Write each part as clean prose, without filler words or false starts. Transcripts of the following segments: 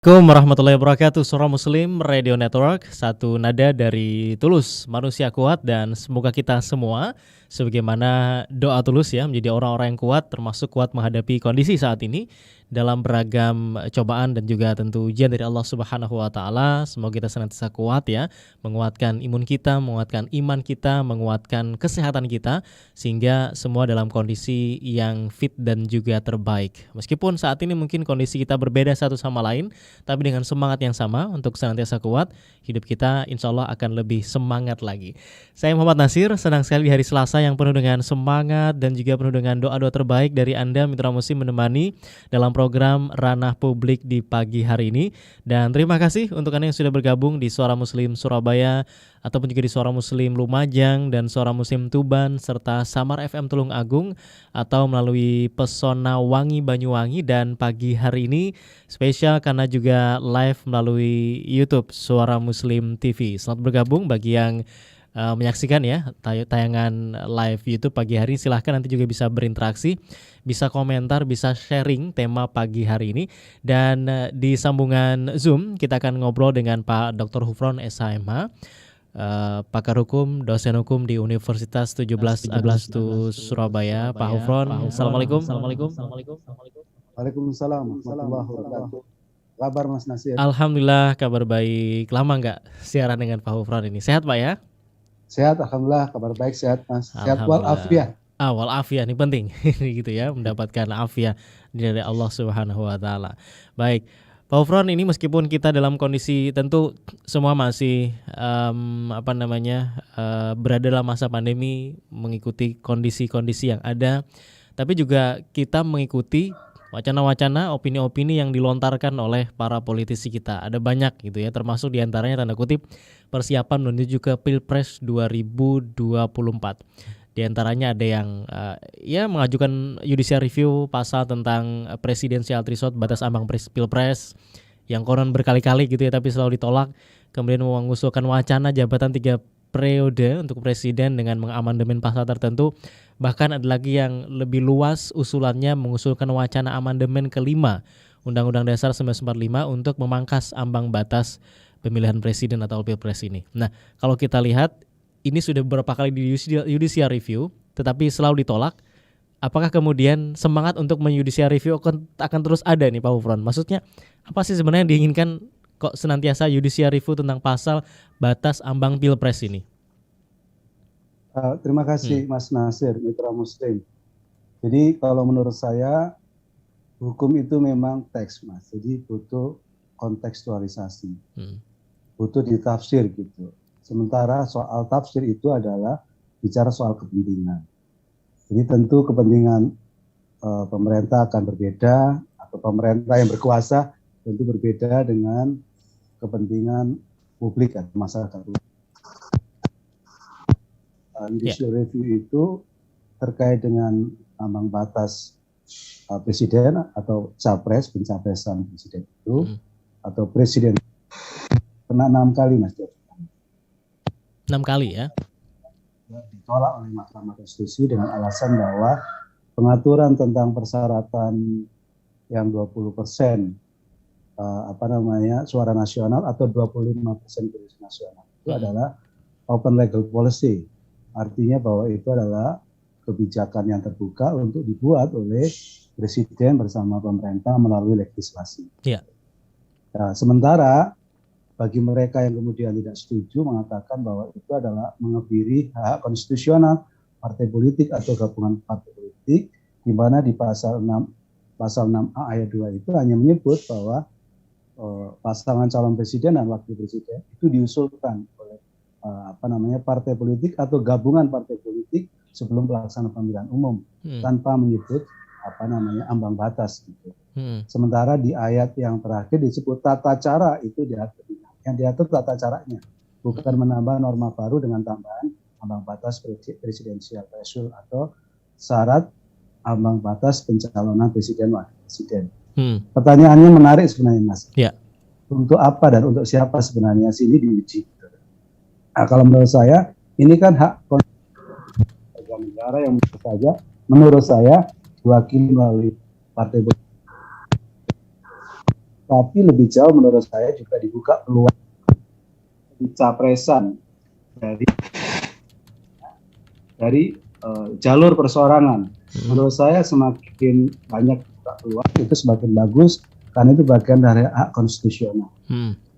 Assalamualaikum warahmatullahi wabarakatuh. Suara Muslim Radio Network, satu nada dari Tulus, manusia kuat, dan semoga kita semua sebagaimana doa Tulus ya, menjadi orang-orang yang kuat, termasuk kuat menghadapi kondisi saat ini dalam beragam cobaan dan juga tentu ujian dari Allah Subhanahu wa taala. Semoga kita senantiasa kuat ya, menguatkan imun kita, menguatkan iman kita, menguatkan kesehatan kita sehingga semua dalam kondisi yang fit dan juga terbaik. Meskipun saat ini mungkin kondisi kita berbeda satu sama lain, tapi dengan semangat yang sama untuk senantiasa kuat, hidup kita insya Allah akan lebih semangat lagi. Saya Muhammad Nasir, senang sekali di hari Selasa yang penuh dengan semangat dan juga penuh dengan doa-doa terbaik dari Anda Mitra Muslim menemani dalam program Ranah Publik di pagi hari ini. Dan terima kasih untuk Anda yang sudah bergabung di Suara Muslim Surabaya ataupun juga di Suara Muslim Lumajang dan Suara Muslim Tuban serta Samar FM Tulung Agung atau melalui Pesona Wangi Banyuwangi. Dan pagi hari ini spesial karena juga live melalui YouTube Suara Muslim TV. Selamat bergabung bagi yang menyaksikan ya tayangan live YouTube pagi hari. Silahkan nanti juga bisa berinteraksi, bisa komentar, bisa sharing tema pagi hari ini. Dan di sambungan Zoom kita akan ngobrol dengan Pak Dr. Hufron SHMH, pakar hukum, dosen hukum di Universitas 17 Agustus Surabaya. Pak Hufron, Assalamualaikum. Waalaikumsalam warahmatullahi wabarakatuh. Kabar Mas Nasir? Alhamdulillah kabar baik. Lama nggak siaran dengan Pak Hufron ini. Sehat Pak ya? Sehat, alhamdulillah. Kabar baik, sehat Mas. Sehat walafiat. Walafiat ini penting gitu ya, mendapatkan afiat dari Allah Subhanahu wa taala. Baik. Pak Hufron, ini meskipun kita dalam kondisi tentu semua masih berada dalam masa pandemi, mengikuti kondisi-kondisi yang ada, tapi juga kita mengikuti wacana-wacana, opini-opini yang dilontarkan oleh para politisi kita. Ada banyak gitu ya, termasuk diantaranya tanda kutip persiapan menuju ke Pilpres 2024. Di antaranya ada yang mengajukan judicial review pasal tentang presidensial threshold, batas ambang Pilpres, yang konon berkali-kali gitu ya, tapi selalu ditolak. Kemudian mengusulkan wacana jabatan 3 periode untuk presiden dengan mengamandemen pasal tertentu. Bahkan ada lagi yang lebih luas usulannya, mengusulkan wacana amandemen ke-5 Undang-Undang Dasar 1945 untuk memangkas ambang batas pemilihan presiden atau Pilpres ini. Nah, kalau kita lihat ini sudah beberapa kali di judicial review tetapi selalu ditolak. Apakah kemudian semangat untuk menjudicial review akan terus ada nih Pak Hufron? Maksudnya apa sih sebenarnya yang diinginkan kok senantiasa judicial review tentang pasal batas ambang Pilpres ini? Terima kasih Mas Nasir, Mitra Muslim. Jadi kalau menurut saya hukum itu memang teks Mas, jadi butuh kontekstualisasi, butuh ditafsir gitu. Sementara soal tafsir itu adalah bicara soal kepentingan. Jadi tentu kepentingan pemerintah akan berbeda, atau pemerintah yang berkuasa tentu berbeda dengan kepentingan publik atau masyarakat. Judicial review itu terkait dengan ambang batas presiden atau capres, pencapresan presiden itu, atau presiden pernah 6 kali Mas. 6 kali ya? Ditolak oleh Mahkamah Konstitusi dengan alasan bahwa pengaturan tentang persyaratan yang 20% suara nasional atau 25% kursi nasional itu adalah open legal policy. Artinya bahwa itu adalah kebijakan yang terbuka untuk dibuat oleh presiden bersama pemerintah melalui legislasi. Yeah. Nah, sementara bagi mereka yang kemudian tidak setuju mengatakan bahwa itu adalah mengebiri hak konstitusional partai politik atau gabungan partai politik, di mana di pasal 6A ayat 2 itu hanya menyebut bahwa pasangan calon presiden dan wakil presiden itu diusulkan oleh partai politik atau gabungan partai politik sebelum pelaksanaan pemilihan umum, tanpa menyebut ambang batas gitu. Sementara di ayat yang terakhir disebut tata cara itu diatur. Yang diatur tata caranya, bukan menambah norma baru dengan tambahan ambang batas presidensial threshold atau syarat ambang batas pencalonan presiden wakil presiden. Pertanyaannya menarik sebenarnya Mas. Ya. Untuk apa dan untuk siapa sebenarnya sini diuji? Nah, kalau menurut saya ini kan hak warga negara yang menurut saya diwakili melalui partai politik. Tapi lebih jauh menurut saya juga dibuka peluang capresan dari jalur perseorangan. Menurut saya semakin banyak buka peluang itu semakin bagus karena itu bagian dari hak konstitusional.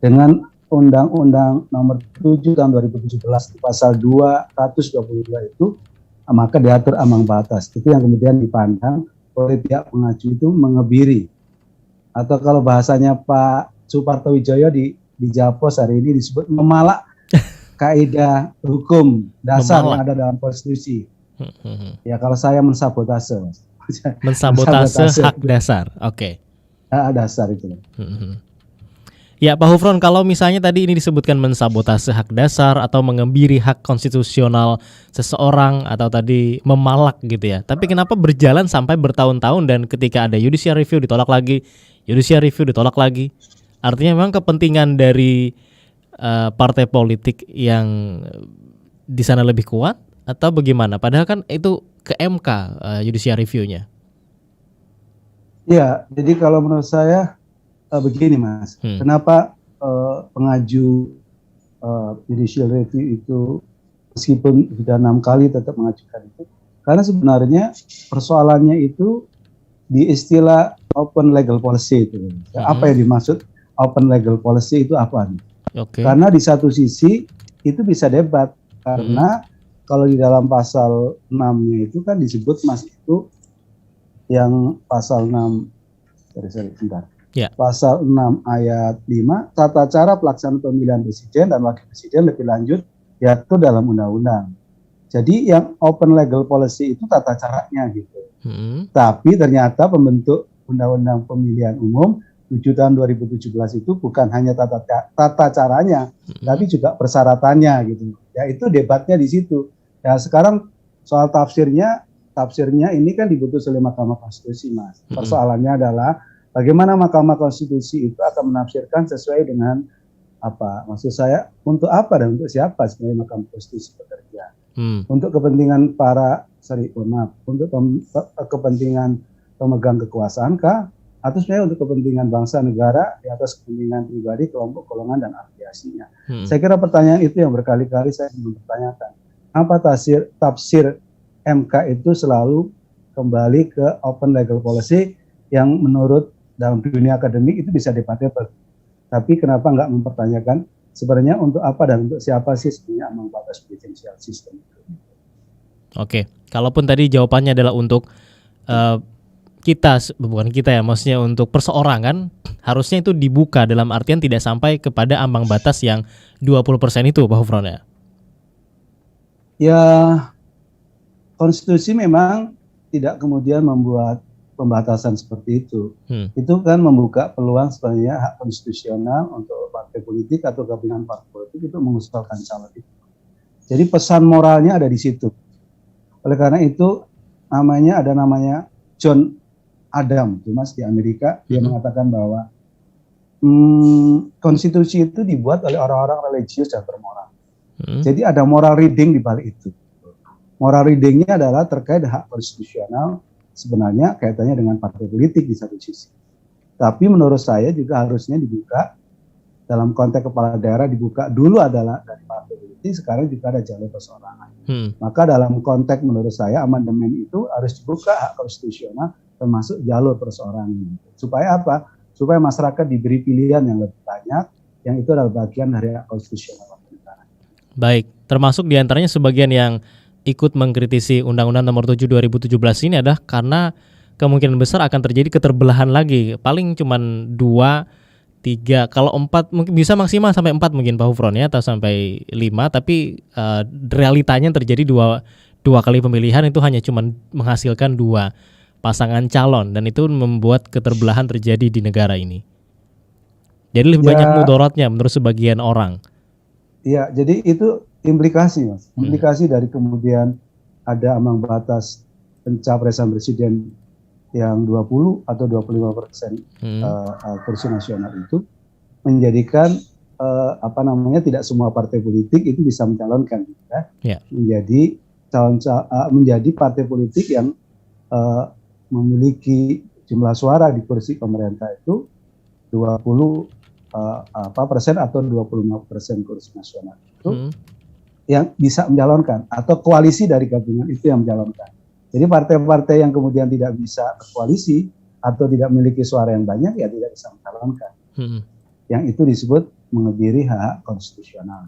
Dengan Undang-Undang Nomor 7 tahun 2017 di pasal 222 itu maka diatur ambang batas. Itu yang kemudian dipandang oleh pihak pengajuh itu mengebiri. Atau kalau bahasanya Pak Suparto Wijaya di Japos hari ini disebut memalak kaidah hukum dasar yang ada dalam konstitusi. Ya kalau saya mensabotase. Mensabotase hak dasar. Oke. Hak dasar itu. Ya Pak Hufron, kalau misalnya tadi ini disebutkan mensabotase hak dasar atau mengebiri hak konstitusional seseorang atau tadi memalak gitu ya. Tapi kenapa berjalan sampai bertahun-tahun dan ketika ada judicial review ditolak lagi, judicial review ditolak lagi? Artinya memang kepentingan dari partai politik yang di sana lebih kuat atau bagaimana? Padahal kan itu ke MK judicial review-nya. Ya, jadi kalau menurut saya begini Mas, kenapa pengaju judicial review itu meskipun sudah 6 kali tetap mengajukan itu? Karena sebenarnya persoalannya itu di istilah open legal policy itu. Apa yang dimaksud open legal policy itu apa? Karena di satu sisi itu bisa debat karena kalau di dalam pasal 6-nya itu kan disebut Mas itu yang pasal 6 sebentar. Ya. Pasal 6 ayat 5 tata cara pelaksanaan pemilihan presiden dan wakil presiden lebih lanjut diatur dalam undang-undang. Jadi yang open legal policy itu tata caranya gitu. Tapi ternyata pembentuk undang-undang pemilihan umum 7 tahun 2017 itu bukan hanya tata caranya, tapi juga persyaratannya gitu. Ya itu debatnya di situ. Ya sekarang soal tafsirnya ini kan diputus oleh Mahkamah Konstitusi, Mas. Persoalannya adalah bagaimana Mahkamah Konstitusi itu akan menafsirkan sesuai dengan apa? Maksud saya untuk apa dan untuk siapa sebenarnya Mahkamah Konstitusi bekerja? Untuk kepentingan untuk kepentingan pemegang kekuasaan kah? Atau sebenarnya untuk kepentingan bangsa negara di atas kepentingan pribadi, kelompok, golongan, dan afiliasinya. Saya kira pertanyaan itu yang berkali-kali saya mempertanyakan. Apa tafsir MK itu selalu kembali ke open legal policy yang menurut dalam dunia akademik itu bisa debatable. Tapi kenapa nggak mempertanyakan sebenarnya untuk apa dan untuk siapa sih sebenarnya ambang batas presidensial system itu? Oke, kalaupun tadi jawabannya adalah untuk bukan kita ya, maksudnya untuk perseorangan, harusnya itu dibuka dalam artian tidak sampai kepada ambang batas yang 20% itu, Pak Hufron ya? Ya, konstitusi memang tidak kemudian membuat pembatasan seperti itu. Itu kan membuka peluang sebenarnya hak konstitusional untuk partai politik atau gabungan partai politik itu mengusulkan calon itu. Jadi pesan moralnya ada di situ. Oleh karena itu ada namanya John Adam, Mas di Amerika, dia mengatakan bahwa konstitusi itu dibuat oleh orang-orang religius dan bermoral. Jadi ada moral reading di balik itu. Moral readingnya adalah terkait hak konstitusional sebenarnya kaitannya dengan partai politik di satu sisi. Tapi menurut saya juga harusnya dibuka dalam konteks kepala daerah dibuka dulu adalah dari partai politik, sekarang juga ada jalur perseorangan. Maka dalam konteks menurut saya amandemen itu harus dibuka hak konstitusional termasuk jalur perseorangan. Supaya apa? Supaya masyarakat diberi pilihan yang lebih banyak, yang itu adalah bagian dari hak konstitusional negara. Baik, termasuk diantaranya sebagian yang ikut mengkritisi Undang-Undang Nomor 7 2017 ini adalah karena kemungkinan besar akan terjadi keterbelahan lagi. Paling cuma 2, 3, kalau 4 mungkin bisa maksimal sampai 4 mungkin Pak Hufron ya, atau sampai 5, tapi realitanya terjadi dua kali pemilihan itu hanya cuma menghasilkan 2 pasangan calon dan itu membuat keterbelahan terjadi di negara ini. Jadi lebih banyak mudaratnya menurut sebagian orang. Iya, jadi itu implikasi, Mas. Implikasi dari kemudian ada ambang batas pencapresan presiden yang 20 atau 25% kursi nasional itu menjadikan tidak semua partai politik itu bisa mencalonkan menjadi partai politik yang memiliki jumlah suara di kursi pemerintah itu persen atau 25% kursi nasional itu yang bisa mencalonkan, atau koalisi dari gabungan itu yang mencalonkan. Jadi partai-partai yang kemudian tidak bisa berkoalisi atau tidak memiliki suara yang banyak ya tidak bisa mencalonkan. Yang itu disebut mengebiri hak konstitusional.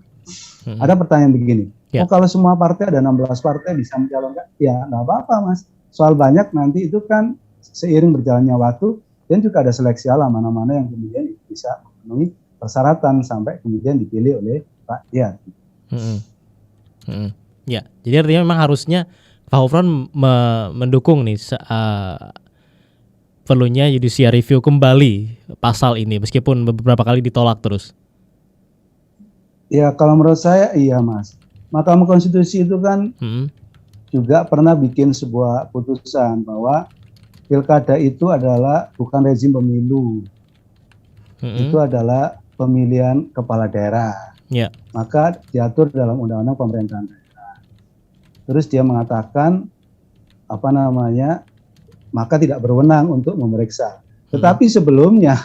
Ada pertanyaan begini, kalau semua partai, ada 16 partai bisa mencalonkan, ya nggak apa-apa Mas. Soal banyak nanti itu kan seiring berjalannya waktu, dan juga ada seleksi alam mana-mana yang kemudian bisa memenuhi persyaratan sampai kemudian dipilih oleh rakyat. Ya, jadi artinya memang harusnya Pak Gufron mendukung nih perlunya judicial review kembali pasal ini meskipun beberapa kali ditolak terus. Ya kalau menurut saya iya Mas. Mahkamah Konstitusi itu kan juga pernah bikin sebuah putusan bahwa pilkada itu adalah bukan rezim pemilu, itu adalah pemilihan kepala daerah. Maka diatur dalam Undang-Undang Pemerintahan Daerah. Terus dia mengatakan maka tidak berwenang untuk memeriksa. Tetapi sebelumnya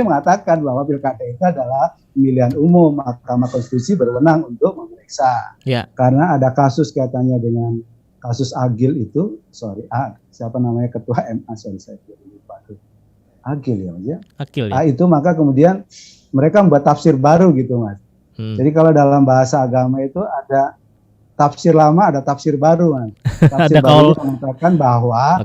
mengatakan bahwa pilkada itu adalah pemilihan umum, Mahkamah Konstitusi berwenang untuk memeriksa. Karena ada kasus kaitannya dengan kasus Agil itu, ketua MA, saya lupa. Agil ya Mas ya. Itu maka kemudian mereka membuat tafsir baru gitu Mas. Jadi kalau dalam bahasa agama itu ada tafsir lama, ada tafsir baru Mas. Tafsir baru mengatakan bahwa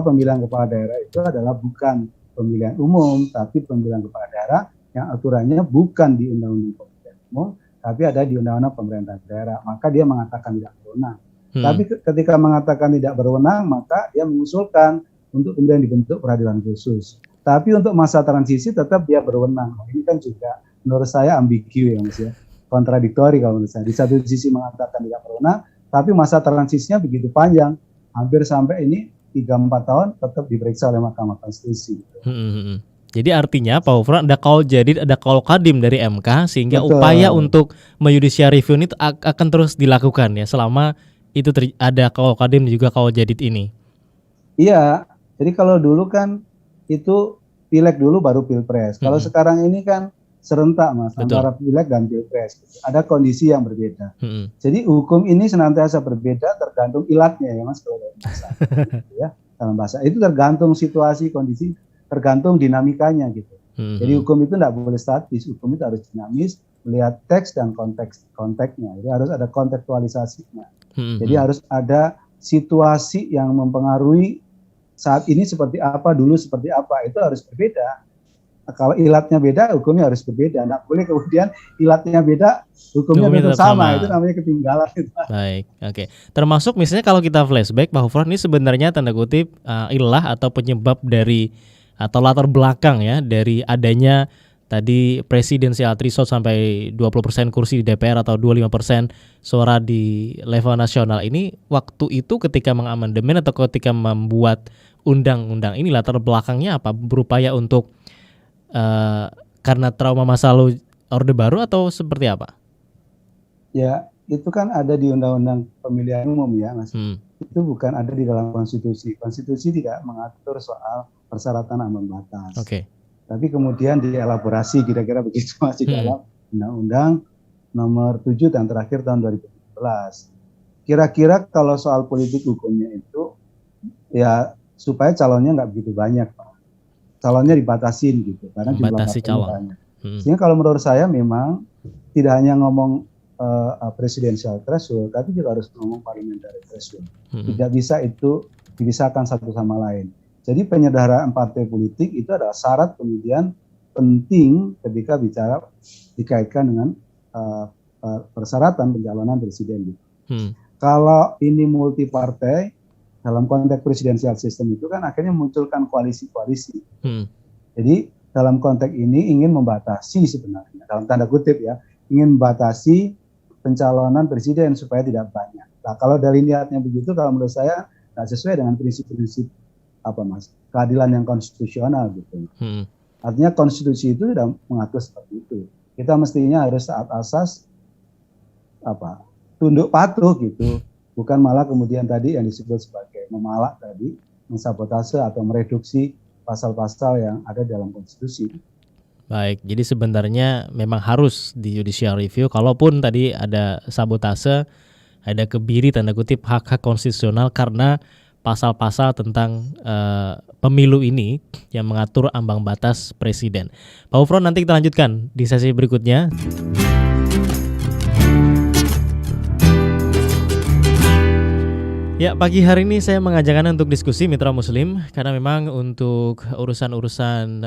pemilihan kepala daerah itu adalah bukan pemilihan umum, tapi pemilihan kepala daerah yang aturannya bukan di Undang-Undang Pemilihan Umum, tapi ada di Undang-Undang Pemerintahan Daerah. Maka dia mengatakan tidak berwenang. Tapi ketika mengatakan tidak berwenang, maka dia mengusulkan untuk kemudian dibentuk peradilan khusus. Tapi untuk masa transisi tetap dia berwenang. Ini kan juga menurut saya ambigu ya Mas ya. Kontradiktori kalau menurut saya. Di satu sisi mengatakan tidak berwenang, tapi masa transisinya begitu panjang. Hampir sampai ini 3-4 tahun tetap diperiksa oleh Mahkamah Konstitusi. Jadi artinya Pak Gufron ada kaul qadim dari MK sehingga upaya untuk judicial review ini akan terus dilakukan ya selama itu ada kaul qadim dan juga kaul jadid ini. Iya, jadi kalau dulu kan itu pileg dulu baru pilpres. Kalau sekarang ini kan serentak Mas, antara pileg dan pilpres. Ada kondisi yang berbeda. Jadi hukum ini senantiasa berbeda tergantung ilatnya ya Mas, kalau dalam bahasa. Ya, dalam bahasa itu tergantung situasi, kondisi, tergantung dinamikanya gitu. Jadi hukum itu tidak boleh statis, hukum itu harus dinamis, melihat teks dan konteksnya. Jadi harus ada kontekstualisasinya. Jadi harus ada situasi yang mempengaruhi saat ini seperti apa, dulu seperti apa, itu harus berbeda. Kalau ilatnya beda, hukumnya harus berbeda. Tidak boleh kemudian ilatnya beda, hukumnya tetap sama. Itu namanya ketinggalan. Baik, oke. Termasuk misalnya kalau kita flashback, Pak Gufron ini sebenarnya tanda kutip ilah atau penyebab dari atau latar belakang ya dari adanya tadi presidensial threshold sampai 20% kursi di DPR atau 25% suara di level nasional ini waktu itu ketika mengamandemen atau ketika membuat undang-undang ini latar belakangnya apa? Berupaya untuk karena trauma masa lalu Orde Baru atau seperti apa? Ya, itu kan ada di Undang-Undang Pemilihan Umum ya Mas. Itu bukan ada di dalam konstitusi. Konstitusi tidak mengatur soal persyaratan ambang batas. Tapi kemudian dielaborasi kira-kira begitu masih dalam Undang-Undang Nomor 7 dan terakhir tahun 2017. Kira-kira kalau soal politik hukumnya itu ya supaya calonnya nggak begitu banyak Pak. Calonnya dibatasin gitu karena jumlah partainya banyak. Sehingga kalau menurut saya memang tidak hanya ngomong presidensial threshold, tapi juga harus ngomong parliamentary threshold. Tidak bisa itu dipisahkan satu sama lain. Jadi penyederhanaan partai politik itu adalah syarat kemudian penting ketika bicara dikaitkan dengan persyaratan pencalonan presiden. Gitu. Kalau ini multi partai dalam konteks presidensial system itu kan akhirnya munculkan koalisi-koalisi. Jadi dalam konteks ini ingin membatasi sebenarnya dalam tanda kutip ya, ingin membatasi pencalonan presiden supaya tidak banyak. Nah kalau dari niatnya begitu, kalau menurut saya nggak sesuai dengan prinsip-prinsip keadilan yang konstitusional gitu. Artinya konstitusi itu sudah mengatur seperti itu. Kita mestinya harus taat asas tunduk patuh gitu, bukan malah kemudian tadi yang disebut sebagai memalak tadi, mensabotase atau mereduksi pasal-pasal yang ada dalam konstitusi. Baik, jadi sebenarnya memang harus di judicial review, kalaupun tadi ada sabotase, ada kebiri tanda kutip hak-hak konstitusional karena pasal-pasal tentang pemilu ini yang mengatur ambang batas presiden. Pak Ufron, nanti kita lanjutkan di sesi berikutnya. Ya, pagi hari ini saya mengajak Anda untuk diskusi Mitra Muslim karena memang untuk urusan-urusan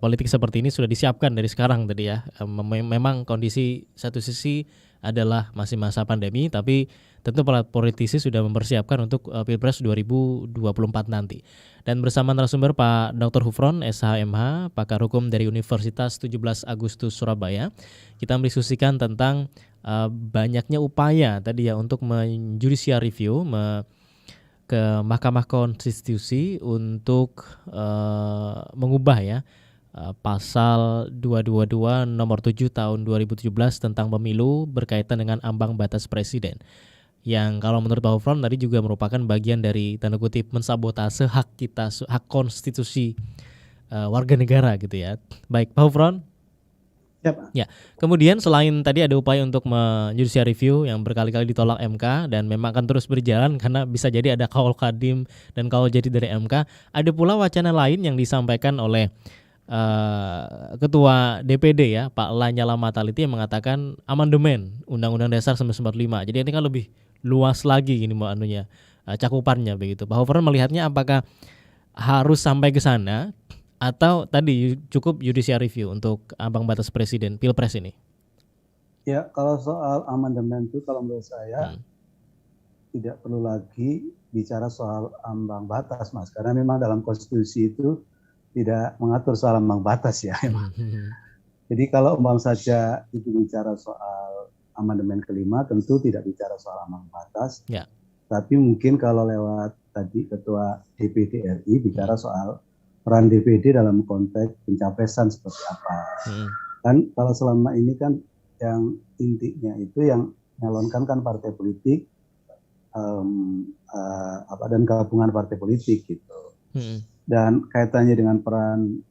politik seperti ini sudah disiapkan dari sekarang tadi ya. Memang kondisi satu sisi adalah masih masa pandemi, tapi tentu para politisi sudah mempersiapkan untuk Pilpres 2024 nanti. Dan bersama narasumber Pak Dr. Hufron, SHMH, pakar hukum dari Universitas 17 Agustus Surabaya, kita mendiskusikan tentang banyaknya upaya tadi ya untuk menjudicial review ke Mahkamah Konstitusi untuk mengubah ya pasal 222 nomor 7 tahun 2017 tentang pemilu berkaitan dengan ambang batas presiden. Yang kalau menurut Pak Ufron tadi juga merupakan bagian dari tanda kutip mensabotase hak kita, hak konstitusi warga negara gitu ya. Baik, Pak Ufron. Ya, kemudian selain tadi ada upaya untuk judicial review yang berkali-kali ditolak MK dan memang akan terus berjalan karena bisa jadi ada kaul qadim dan kaul jadi dari MK. Ada pula wacana lain yang disampaikan oleh Ketua DPD ya, Pak Lanyala Mataliti yang mengatakan amandemen Undang-Undang Dasar 1945. Jadi ini kan lebih luas lagi ini cakupannya begitu. Pak Ufron melihatnya apakah harus sampai ke sana atau tadi cukup judicial review untuk ambang batas presiden Pilpres ini? Ya, kalau soal amandemen itu kalau menurut saya tidak perlu lagi bicara soal ambang batas, Mas, karena memang dalam konstitusi itu tidak mengatur soal ambang batas ya. Jadi kalau umpam saja itu bicara soal amandemen kelima, tentu tidak bicara soal ambang batas. Ya. Tapi mungkin kalau lewat tadi Ketua DPD RI bicara soal peran DPD dalam konteks pencapresan seperti apa. Kan kalau selama ini kan yang intinya itu yang nyalonkan kan partai politik dan gabungan partai politik gitu. Dan kaitannya dengan peran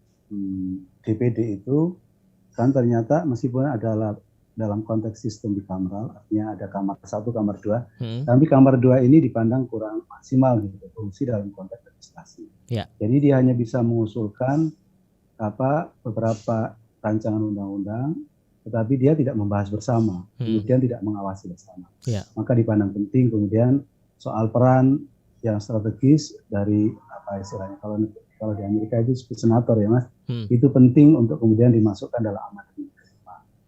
DPD itu kan ternyata meskipun adalah dalam konteks sistem bikameral, artinya ada kamar 1, kamar 2, tapi kamar 2 ini dipandang kurang maksimal gitu, fungsi dalam konteks legislasi. Ya. Jadi dia hanya bisa mengusulkan beberapa rancangan undang-undang, tetapi dia tidak membahas bersama, kemudian tidak mengawasi bersama. Ya. Maka dipandang penting kemudian soal peran yang strategis dari apa istilahnya kalau di Amerika itu senator ya Mas, itu penting untuk kemudian dimasukkan dalam amandemen.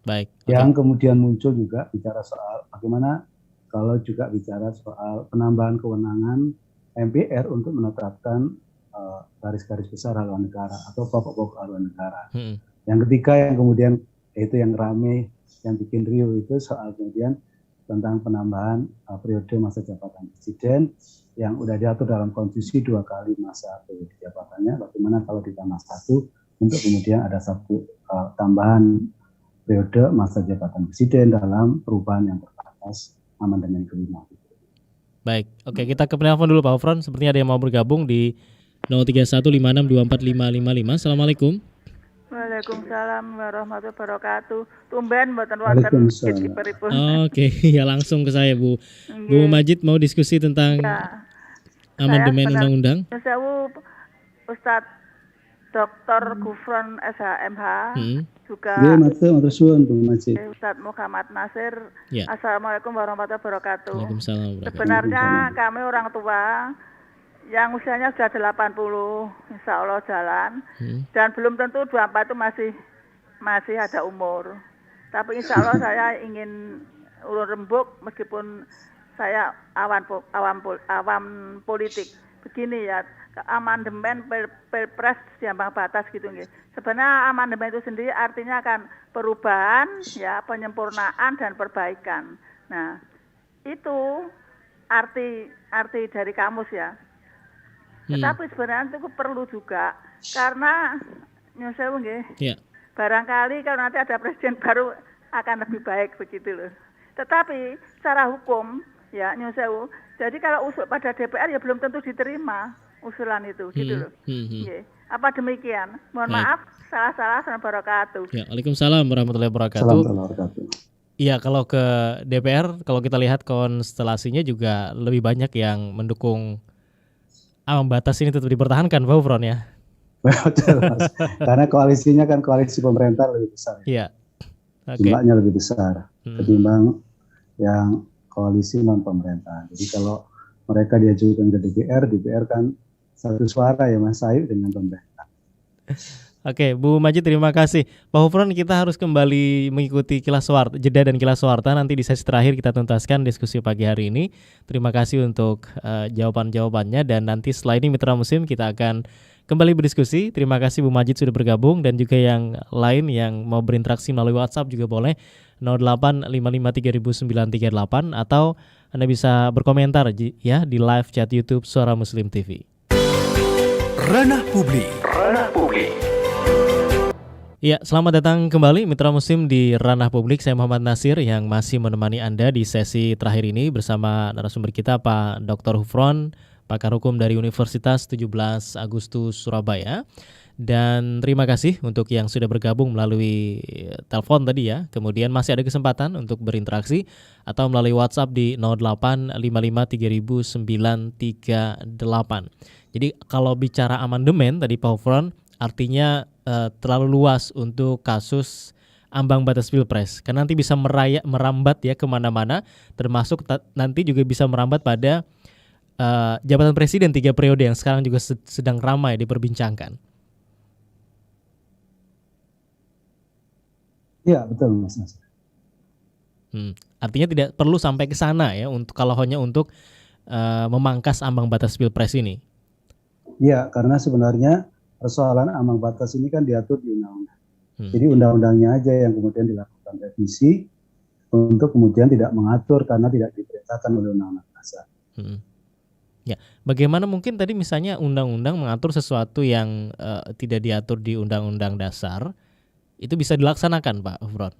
Baik. Yang kemudian muncul juga bicara soal bagaimana kalau juga bicara soal penambahan kewenangan MPR untuk menetapkan garis-garis besar haluan negara atau pokok-pokok haluan negara. Yang ketiga yang kemudian itu yang rame yang bikin riuh itu soal kemudian tentang penambahan periode masa jabatan presiden yang udah diatur dalam konstitusi 2 kali masa periode jabatannya. Bagaimana kalau ditambah 1 untuk kemudian ada 1 tambahan periode masa jabatan presiden dalam perubahan yang terbatas amandemen kelima. Baik, oke, kita ke penelpon dulu Pak Ufron. Sepertinya ada yang mau bergabung di 0315624555. Assalamualaikum. Waalaikumsalam warahmatullahi wabarakatuh. Tumben mboten wonten pripun. Oke, ya langsung ke saya Bu. Bu Majid mau diskusi tentang amandemen undang-undang. Sewu Ustadz Dr. Gufron SHMH juga Ustadz Muhammad Nasir. Ya. Assalamualaikum warahmatullahi wabarakatuh. Waalaikumsalam. Sebenarnya kami orang tua yang usianya sudah 80, insya Allah jalan, dan belum tentu 24 itu masih ada umur. Tapi insya Allah saya ingin ulun rembuk meskipun saya awam politik. Begini ya, amandemen Pilpres di ambang batas gitu nggih. Sebenarnya amandemen itu sendiri artinya kan perubahan ya, penyempurnaan dan perbaikan. Nah, itu arti dari kamus ya. Tetapi sebenarnya itu perlu juga karena nyusul nggih. Yeah. Barangkali kalau nanti ada presiden baru akan lebih baik begitu loh. Tetapi secara hukum ya nyusul. Jadi kalau usul pada DPR ya belum tentu diterima usulan itu gitu loh. Yeah. Apa demikian? Mohon Baik. maaf, salah-salah. Assalamualaikum wabarakatuh. Ya, Waalaikumsalam warahmatullahi wabarakatuh. Assalamualaikum warahmatullahi wabarakatuh. Iya, kalau ke DPR, kalau kita lihat konstelasinya juga lebih banyak yang mendukung ambang batas ini tetap dipertahankan, Pak Ufron ya. Betul, Mas. Karena koalisinya kan koalisi pemerintah lebih besar. Iya. Oke. Jumlahnya lebih besar ketimbang yang koalisi non pemerintah. Jadi kalau mereka diajukan ke DPR kan satu suara ya Mas Ayu dengan pemerintah. Oke, Bu Majid terima kasih. Pak Ufron, kita harus kembali mengikuti kilas warta, jeda dan kilas warta. Nanti di sesi terakhir kita tuntaskan diskusi pagi hari ini. Terima kasih untuk jawaban-jawabannya, dan nanti setelah ini Mitra Muslim kita akan kembali berdiskusi. Terima kasih Bu Majid sudah bergabung, dan juga yang lain yang mau berinteraksi melalui WhatsApp juga boleh 0855300938, atau Anda bisa berkomentar ya di live chat YouTube Suara Muslim TV. Ranah Publik. Ya, selamat datang kembali Mitra Muslim di Ranah Publik. Saya Muhammad Nasir yang masih menemani Anda di sesi terakhir ini bersama narasumber kita Pak Dr. Hufron, pakar hukum dari Universitas 17 Agustus Surabaya. Dan terima kasih untuk yang sudah bergabung melalui telepon tadi ya. Kemudian masih ada kesempatan untuk berinteraksi atau melalui WhatsApp di 0855300938. Jadi kalau bicara amandemen tadi Pak Hufron, artinya terlalu luas untuk kasus ambang batas Pilpres, karena nanti bisa merambat ya kemana-mana, termasuk nanti juga bisa merambat pada jabatan presiden 3 periode yang sekarang juga sedang ramai diperbincangkan. Iya betul Mas. Artinya tidak perlu sampai ke sana ya, untuk kalau hanya untuk memangkas ambang batas Pilpres ini. Iya, karena sebenarnya persoalan ambang batas ini kan diatur di undang-undang. Jadi undang-undangnya aja yang kemudian dilakukan revisi untuk kemudian tidak mengatur karena tidak diperintahkan oleh undang-undang dasar. Ya, bagaimana mungkin tadi misalnya undang-undang mengatur sesuatu yang tidak diatur di undang-undang dasar, itu bisa dilaksanakan Pak Hufron?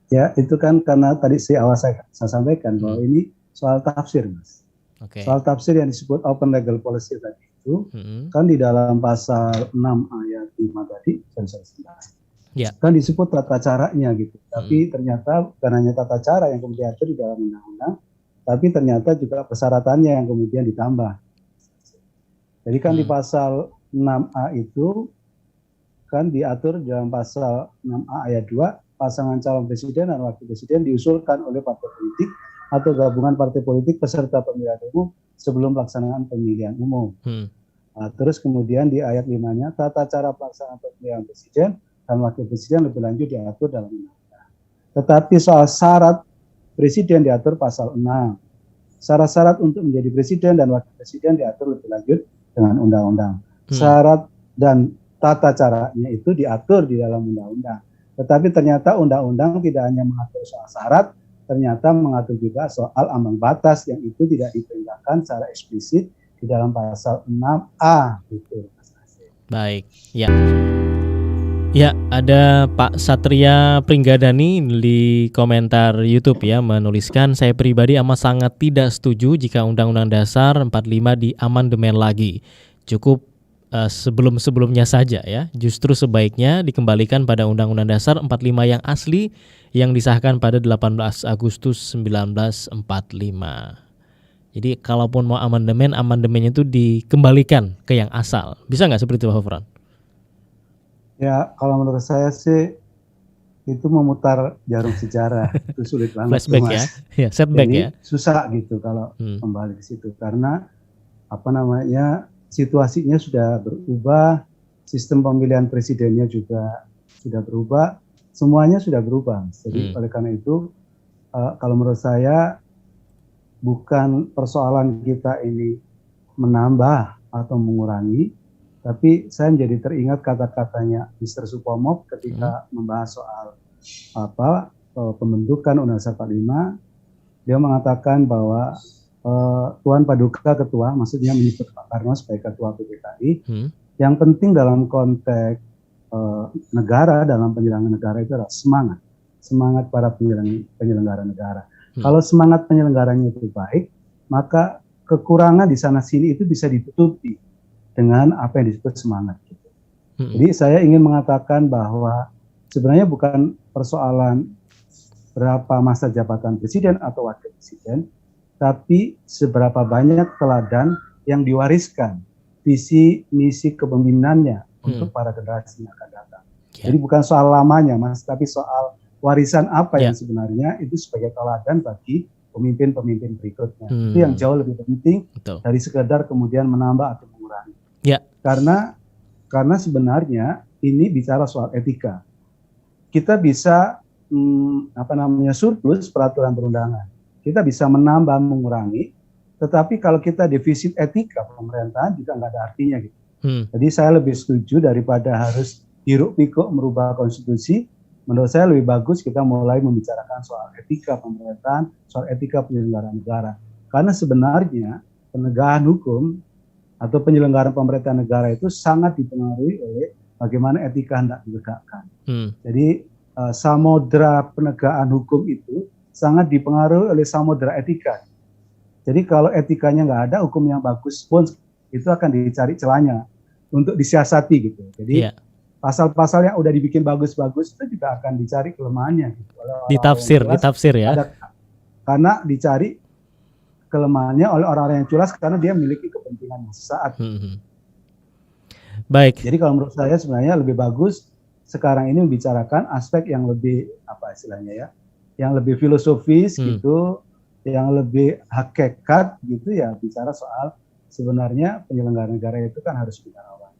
Ya, itu kan karena tadi saya sampaikan bahwa ini soal tafsir, Mas. Okay. Soal tafsir yang disebut open legal policy tadi itu kan di dalam pasal 6 ayat 5 tadi kan disebut tata caranya gitu. Tapi ternyata bukan hanya tata cara yang kemudian diatur di dalam undang-undang, tapi ternyata juga persyaratannya yang kemudian ditambah. Jadi kan di pasal 6A itu kan diatur dalam pasal 6A ayat 2, pasangan calon presiden dan wakil presiden diusulkan oleh partai politik atau gabungan partai politik peserta pemilihan umum sebelum pelaksanaan pemilihan umum. Nah, terus kemudian di ayat 5-nya tata cara pelaksanaan pemilihan presiden dan wakil presiden lebih lanjut diatur dalam undang-undang. Tetapi soal syarat presiden diatur pasal 6. Syarat-syarat untuk menjadi presiden dan wakil presiden diatur lebih lanjut dengan undang-undang. Syarat dan tata caranya itu diatur di dalam undang-undang. Tetapi ternyata undang-undang tidak hanya mengatur soal syarat, ternyata mengatur juga soal ambang batas yang itu tidak diperintahkan secara eksplisit di dalam pasal 6A gitu. Baik, ya. Ya, ada Pak Satria Pringgadani di komentar YouTube ya menuliskan, saya pribadi amat sangat tidak setuju jika Undang-Undang Dasar 45 diamandemen lagi. Cukup sebelum-sebelumnya saja ya. Justru sebaiknya dikembalikan pada Undang-Undang Dasar 45 yang asli yang disahkan pada 18 Agustus 1945. Jadi kalaupun mau amandemennya itu dikembalikan ke yang asal. Bisa nggak seperti itu Pak Hufron? Ya, kalau menurut saya sih itu memutar jarum sejarah. Itu sulit banget. Flashback tuh, Mas. Ya, setback. Jadi, ya. Susah gitu kalau kembali ke situ karena situasinya sudah berubah, sistem pemilihan presidennya juga sudah berubah, semuanya sudah berubah. Jadi oleh karena itu kalau menurut saya bukan persoalan kita ini menambah atau mengurangi, tapi saya menjadi teringat kata-katanya Mr. Supomo ketika membahas soal pembentukan Undang-Undang 45. Dia mengatakan bahwa Tuan Paduka Ketua, maksudnya menyebut Pak Karno sebagai Ketua PPKI, yang penting dalam konteks negara, dalam penyelenggaraan negara itu adalah semangat para penyelenggara negara. Kalau semangat penyelenggaranya itu baik, maka kekurangan di sana sini itu bisa ditutupi dengan apa yang disebut semangat. Gitu. Jadi saya ingin mengatakan bahwa sebenarnya bukan persoalan berapa masa jabatan presiden atau wakil presiden, tapi seberapa banyak teladan yang diwariskan visi misi kepemimpinannya untuk para generasi yang akan datang. Jadi bukan soal lamanya, Mas, tapi soal warisan apa yang sebenarnya itu sebagai teladan bagi pemimpin-pemimpin berikutnya. Itu yang jauh lebih penting dari sekedar kemudian menambah atau mengurangi. Karena sebenarnya ini bicara soal etika. Kita bisa surplus peraturan perundangan. Kita bisa menambah, mengurangi. Tetapi kalau kita defisit etika pemerintahan juga nggak ada artinya gitu. Jadi saya lebih setuju daripada harus hiruk-pikuk merubah konstitusi. Menurut saya lebih bagus kita mulai membicarakan soal etika pemerintahan, soal etika penyelenggaraan negara. Karena sebenarnya penegakan hukum atau penyelenggaraan pemerintahan negara itu sangat dipengaruhi oleh bagaimana etika hendak ditegakkan. Jadi samudra penegakan hukum itu sangat dipengaruhi oleh samudra etika. Jadi kalau etikanya nggak ada, hukum yang bagus pun itu akan dicari celahnya untuk disiasati gitu. Jadi pasal-pasal yang udah dibikin bagus-bagus itu juga akan dicari kelemahannya. Gitu. Ditafsir ya. Karena dicari kelemahannya oleh orang-orang yang culas karena dia memiliki kepentingan sesaat. Baik. Jadi kalau menurut saya sebenarnya lebih bagus sekarang ini membicarakan aspek yang lebih apa istilahnya ya, yang lebih filosofis gitu, yang lebih hakikat gitu ya, bicara soal sebenarnya penyelenggara negara itu kan harus kita rawat.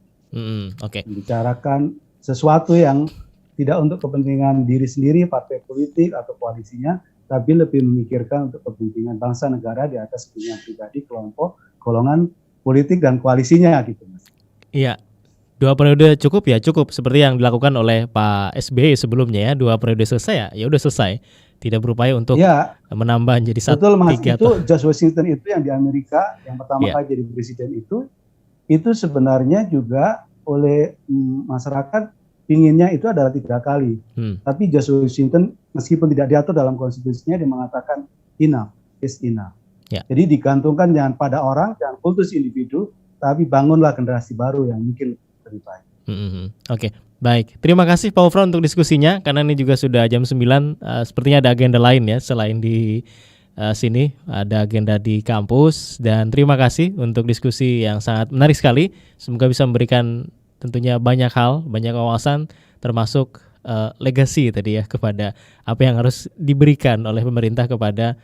Membicarakan sesuatu yang tidak untuk kepentingan diri sendiri, partai politik atau koalisinya, tapi lebih memikirkan untuk kepentingan bangsa negara di atas kepentingan pribadi, kelompok, golongan politik dan koalisinya gitu, Mas. Iya. 2 periode cukup ya, cukup seperti yang dilakukan oleh Pak SBY sebelumnya ya, 2 periode selesai ya udah selesai. Tidak berupaya untuk menambah jadi 1, betul, Mas, 3 itu George Washington itu yang di Amerika yang pertama kali jadi presiden itu sebenarnya juga oleh masyarakat inginnya itu adalah 3 kali. Tapi George Washington meskipun tidak diatur dalam konstitusinya dia mengatakan enough is enough. Jadi digantungkan jangan pada orang, jangan kultus individu, tapi bangunlah generasi baru yang mungkin lebih baik. Oke. Baik, terima kasih Pak Wofron untuk diskusinya karena ini juga sudah jam 9, sepertinya ada agenda lain ya selain di sini, ada agenda di kampus dan terima kasih untuk diskusi yang sangat menarik sekali. Semoga bisa memberikan tentunya banyak hal, banyak wawasan termasuk legasi tadi ya kepada apa yang harus diberikan oleh pemerintah kepada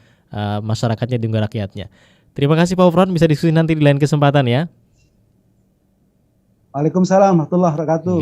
masyarakatnya dan juga rakyatnya. Terima kasih Pak Wofron, bisa diskusi nanti di lain kesempatan ya. Waalaikumsalam warahmatullahi wabarakatuh.